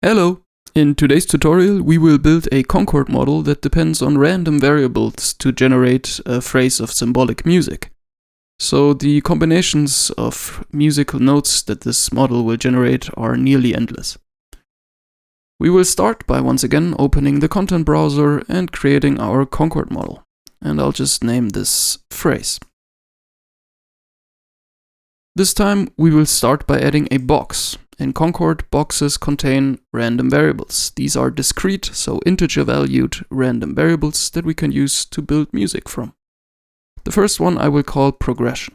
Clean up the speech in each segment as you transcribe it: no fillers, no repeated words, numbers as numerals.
Hello! In today's tutorial we will build a Concord model that depends on random variables to generate a phrase of symbolic music. So the combinations of musical notes that this model will generate are nearly endless. We will start by once again opening the content browser and creating our Concord model. And I'll just name this phrase. This time we will start by adding a box. In Concord, boxes contain random variables. These are discrete, so integer-valued random variables that we can use to build music from. The first one I will call progression.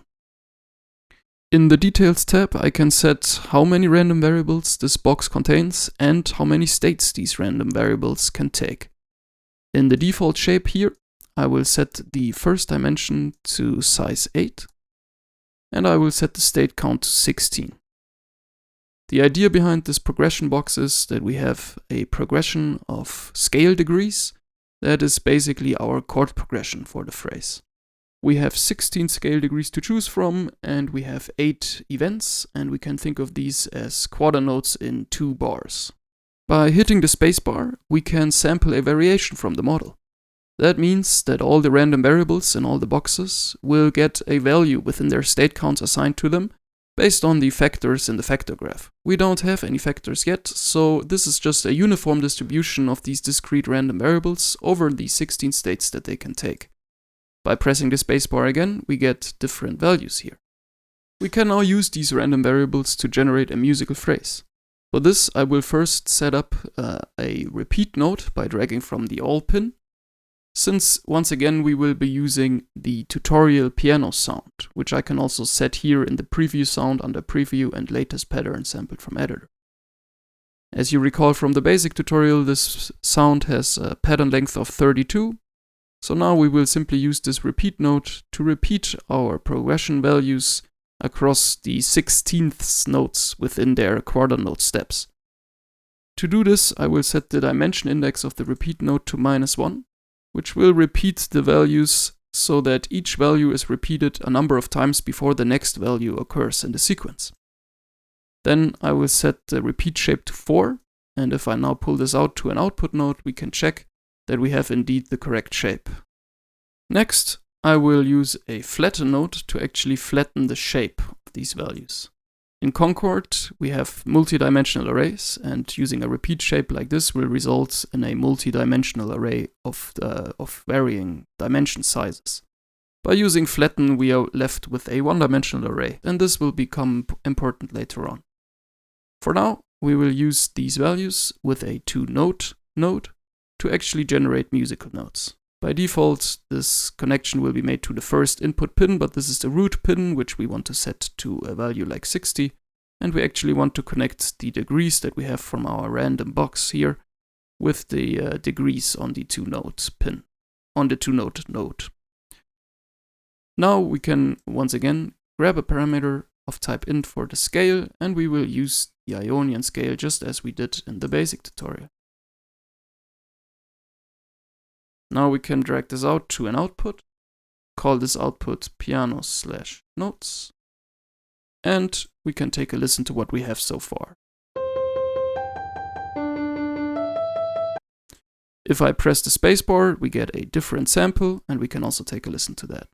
In the Details tab, I can set how many random variables this box contains and how many states these random variables can take. In the default shape here, I will set the first dimension to size 8, and I will set the state count to 16. The idea behind this progression box is that we have a progression of scale degrees. That is basically our chord progression for the phrase. We have 16 scale degrees to choose from, and we have 8 events, and we can think of these as quarter notes in 2 bars. By hitting the spacebar, we can sample a variation from the model. That means that all the random variables in all the boxes will get a value within their state counts assigned to them, based on the factors in the factor graph. We don't have any factors yet, so this is just a uniform distribution of these discrete random variables over the 16 states that they can take. By pressing the spacebar again, we get different values here. We can now use these random variables to generate a musical phrase. For this, I will first set up a repeat note by dragging from the all pin, since once again we will be using the tutorial piano sound, which I can also set here in the preview sound under preview and latest pattern sampled from editor. As you recall from the basic tutorial, this sound has a pattern length of 32, so now we will simply use this repeat note to repeat our progression values across the 16th notes within their quarter note steps. To do this, I will set the dimension index of the repeat note to -1, which will repeat the values so that each value is repeated a number of times before the next value occurs in the sequence. Then I will set the repeat shape to 4, and if I now pull this out to an output node, we can check that we have indeed the correct shape. Next, I will use a flatten node to actually flatten the shape of these values. In Concord, we have multi-dimensional arrays, and using a repeat shape like this will result in a multi-dimensional array of varying dimension sizes. By using flatten, we are left with a one-dimensional array, and this will become important later on. For now, we will use these values with a to-note node to actually generate musical notes. By default, this connection will be made to the first input pin, but this is the root pin, which we want to set to a value like 60, and we actually want to connect the degrees that we have from our random box here with the degrees on the to-note pin, on the to-note node. Now we can once again grab a parameter of type int for the scale, and we will use the Ionian scale just as we did in the basic tutorial. Now we can drag this out to an output, call this output piano/notes, and we can take a listen to what we have so far. If I press the spacebar, we get a different sample, and we can also take a listen to that.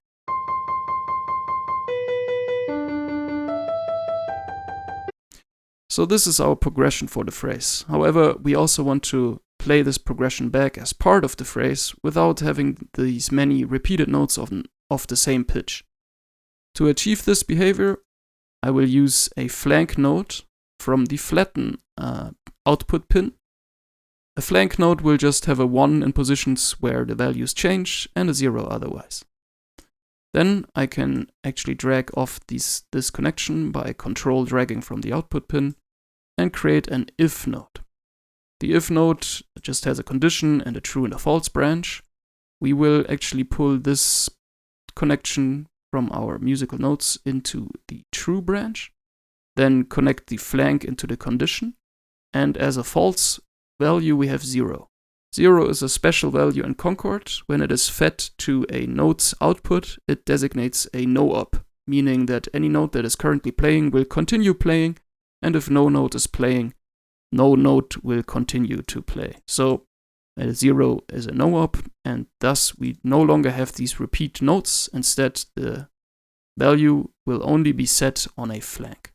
So this is our progression for the phrase. However, we also want to play this progression back as part of the phrase without having these many repeated notes of the same pitch. To achieve this behavior, I will use a flank node from the flatten output pin. A flank node will just have a 1 in positions where the values change and a 0 otherwise. Then I can actually drag off this connection by control dragging from the output pin and create an if node. The if node just has a condition and a true and a false branch. We will actually pull this connection from our musical notes into the true branch, then connect the flank into the condition, and as a false value we have 0. 0 is a special value in Concord. When it is fed to a note's output, it designates a no-op, meaning that any note that is currently playing will continue playing, and if no note is playing, no note will continue to play. So 0 is a no-op, and thus we no longer have these repeat notes. Instead, the value will only be set on a flank.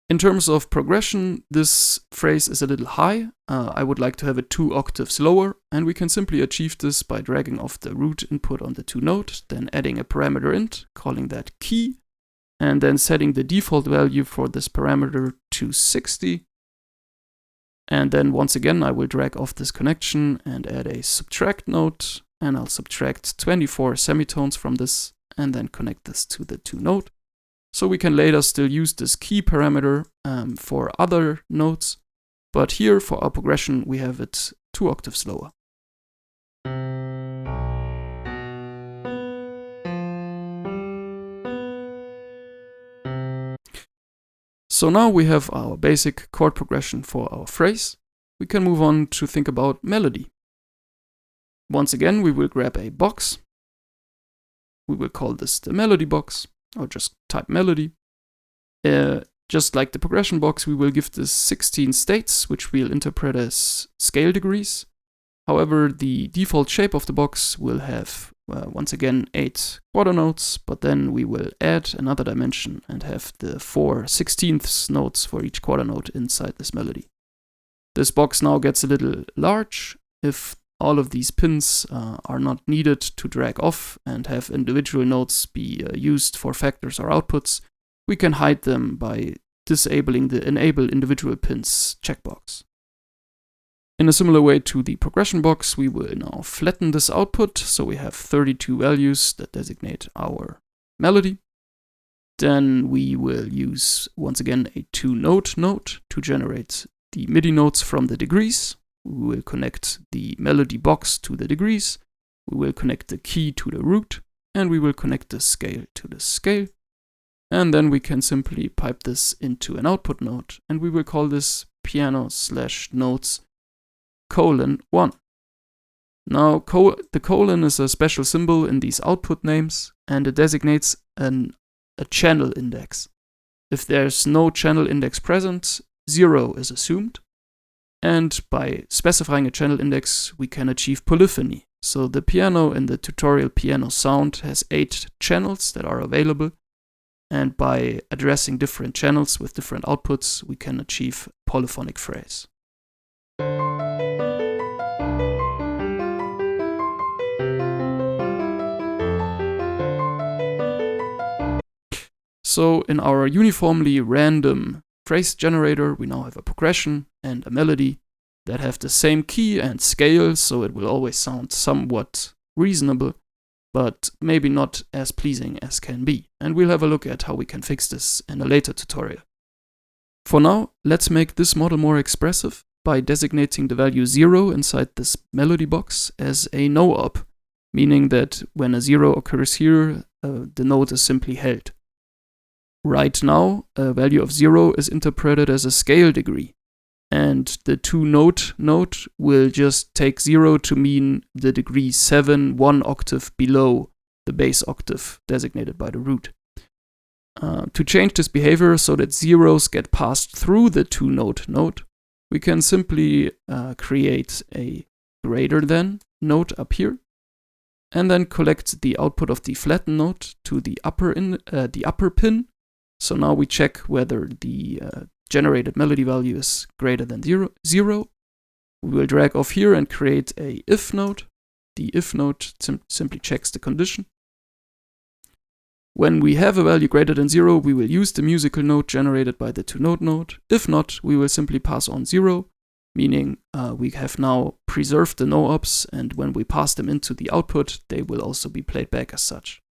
In terms of progression, this phrase is a little high. I would like to have it 2 octaves lower, and we can simply achieve this by dragging off the root input on the 2 note, then adding a parameter int, calling that key, and then setting the default value for this parameter to 60. And then once again, I will drag off this connection and add a subtract note, and I'll subtract 24 semitones from this, and then connect this to the 2 note. So we can later still use this key parameter for other notes, but here for our progression we have it 2 octaves lower. So now we have our basic chord progression for our phrase. We can move on to think about melody. Once again, we will grab a box. We will call this the melody box, or just type melody. Just like the progression box, we will give this 16 states, which we'll interpret as scale degrees. However, the default shape of the box will have, once again, 8 quarter notes, but then we will add another dimension and have the 4 16ths notes for each quarter note inside this melody. This box now gets a little large. If all of these pins are not needed to drag off and have individual notes be used for factors or outputs, we can hide them by disabling the Enable Individual Pins checkbox. In a similar way to the progression box, we will now flatten this output, so we have 32 values that designate our melody. Then we will use, once again, a 2-note note to generate the MIDI notes from the degrees. We will connect the melody box to the degrees, we will connect the key to the root, and we will connect the scale to the scale. And then we can simply pipe this into an output node, and we will call this piano/notes :1. Now, the colon is a special symbol in these output names, and it designates a channel index. If there's no channel index present, 0 is assumed. And by specifying a channel index, we can achieve polyphony. So the piano in the tutorial piano sound has 8 channels that are available. And by addressing different channels with different outputs, we can achieve polyphonic phrase. So in our uniformly random phrase generator, we now have a progression and a melody that have the same key and scale, so it will always sound somewhat reasonable, but maybe not as pleasing as can be. And we'll have a look at how we can fix this in a later tutorial. For now, let's make this model more expressive by designating the value 0 inside this melody box as a no-op, meaning that when a 0 occurs here, the note is simply held. Right now, a value of 0 is interpreted as a scale degree, and the 2-note note will just take 0 to mean the degree 7, 1 octave below the base octave designated by the root. To change this behavior so that zeros get passed through the 2-note note, we can simply create a greater than note up here, and then collect the output of the flatten note to the upper pin. So now we check whether the generated melody value is greater than 0. We will drag off here and create a if node. The if node simply checks the condition. When we have a value greater than 0, we will use the musical note generated by the 2-note node. If not, we will simply pass on 0, meaning we have now preserved the no-ops, and when we pass them into the output, they will also be played back as such.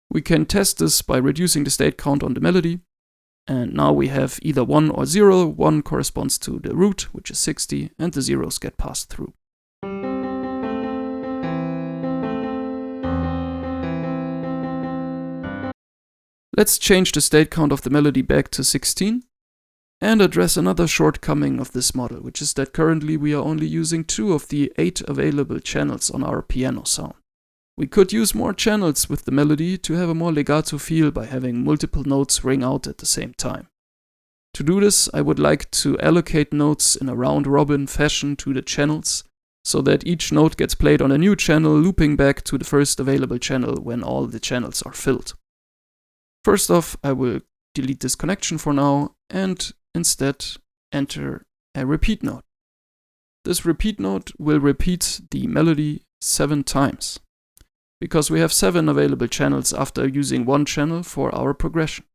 We can test this by reducing the state count on the melody, and now we have either 1 or 0. 1 corresponds to the root, which is 60, and the zeros get passed through. Let's change the state count of the melody back to 16, and address another shortcoming of this model, which is that currently we are only using 2 of the 8 available channels on our piano sound. We could use more channels with the melody to have a more legato feel by having multiple notes ring out at the same time. To do this, I would like to allocate notes in a round-robin fashion to the channels, so that each note gets played on a new channel, looping back to the first available channel when all the channels are filled. First off, I will delete this connection for now and instead enter a repeat note. This repeat note will repeat the melody 7 times, because we have 7 available channels after using one channel for our progression.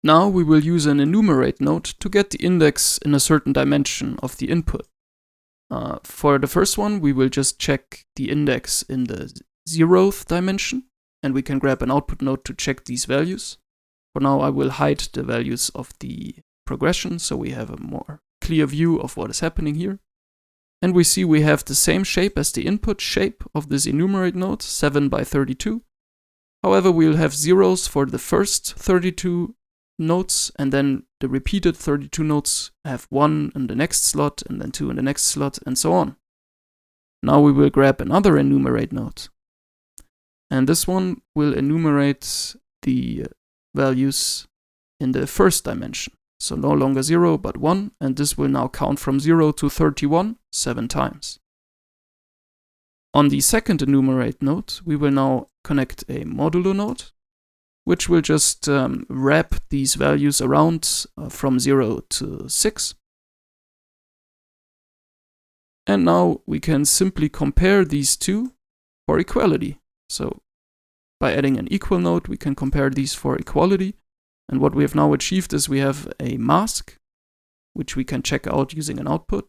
Now we will use an enumerate node to get the index in a certain dimension of the input. For the first one, we will just check the index in the 0th dimension, and we can grab an output node to check these values. For now, I will hide the values of the progression, so we have a more clear view of what is happening here. And we see we have the same shape as the input shape of this enumerate node, 7 by 32. However, we'll have zeros for the first 32 notes, and then the repeated 32 notes have 1 in the next slot, and then 2 in the next slot, and so on. Now we will grab another enumerate node. And this one will enumerate the values in the first dimension. So no longer 0, but 1, and this will now count from 0 to 31 7 times. On the second enumerate node, we will now connect a modulo node, which will just wrap these values around from 0 to 6. And now we can simply compare these two for equality. So by adding an equal node, we can compare these for equality. And what we have now achieved is we have a mask, which we can check out using an output,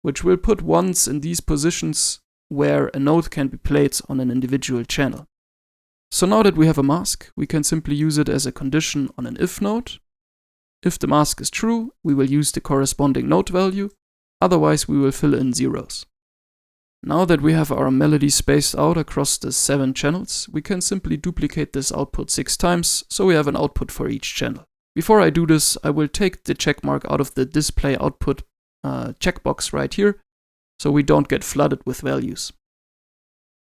which will put ones in these positions where a note can be played on an individual channel. So now that we have a mask, we can simply use it as a condition on an if node. If the mask is true, we will use the corresponding note value, otherwise we will fill in zeros. Now that we have our melody spaced out across the 7 channels, we can simply duplicate this output 6 times, so we have an output for each channel. Before I do this, I will take the checkmark out of the display output checkbox right here, so we don't get flooded with values.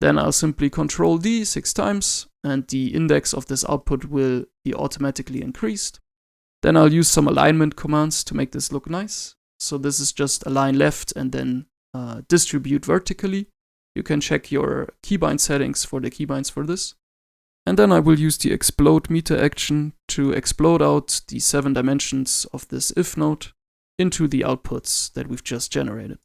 Then I'll simply Control D 6 times, and the index of this output will be automatically increased. Then I'll use some alignment commands to make this look nice. So this is just align left and then distribute vertically. You can check your keybind settings for the keybinds for this. And then I will use the explode meter action to explode out the 7 dimensions of this if node into the outputs that we've just generated.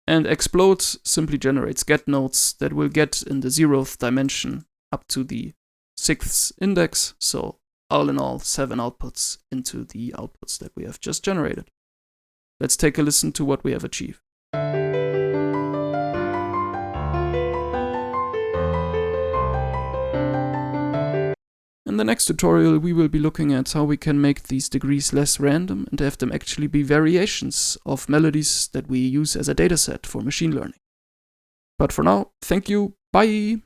And explode simply generates get nodes that will get in the 0th dimension up to the 6th index. So all in all, 7 outputs into the outputs that we have just generated. Let's take a listen to what we have achieved. In the next tutorial, we will be looking at how we can make these degrees less random and have them actually be variations of melodies that we use as a dataset for machine learning. But for now, thank you, bye!